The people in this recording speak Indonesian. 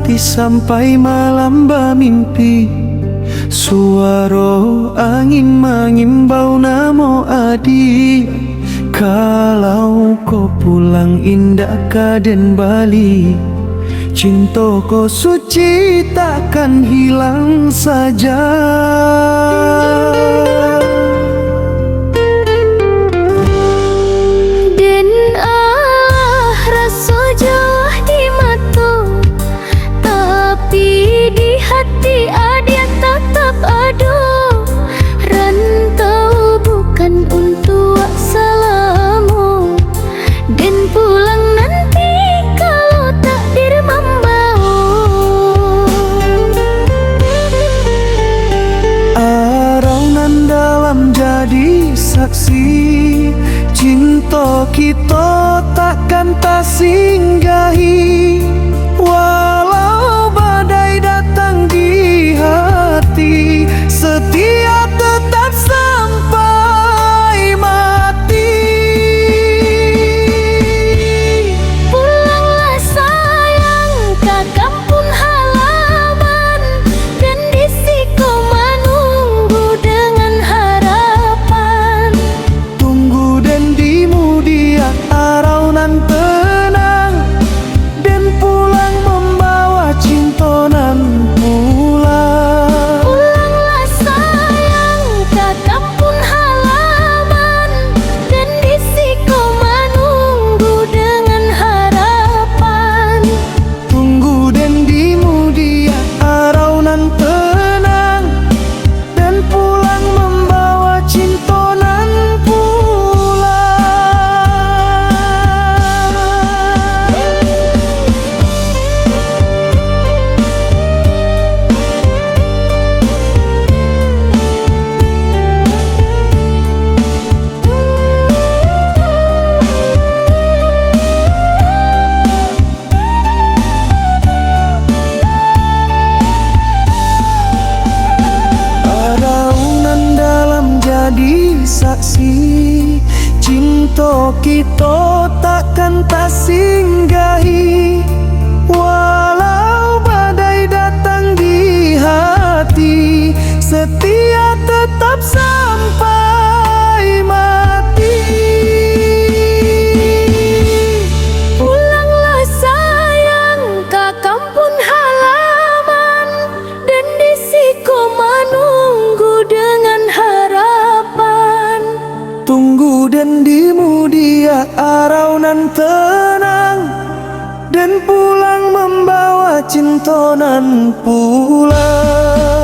hati sampai malam bermimpi. Suara angin mengimbau namo adi. Kalau kau pulang indah ke Den Bali, cintaku suci takkan hilang saja. Den rasa jauh di mata, tapi di hati dia tetap ada. Rantau bukan untuk selama, dan pulang nanti kalau takdir membawa. Araunan dalam jadi saksi, cinta kita takkan tak singgahi. Walau badai datang di hati, setia tetap sampai mati. Pulanglah sayang ke kampung halaman, dan di siku menunggu dengan harapan. Tunggu dan dimu dia araunan tenang, dan pulang membawa cinta nan pulang. Pulanglah sayang ke kampung halaman, dan di siku menunggu dengan harapan. Tunggu dan dimu dia araunan tenang, dan pulang membawa cinta nan pulang. Araunan dalam jadi saksi, cinta kita takkan tak singgahi. Walau badai datang di hati, setia tetap sampai mati. Pulanglah sayang ke kampung halaman, dan di siku menunggu dengan harapan. Tunggu dan dimu dia araunan tenang, dan pulang membawa cinta nan pulang.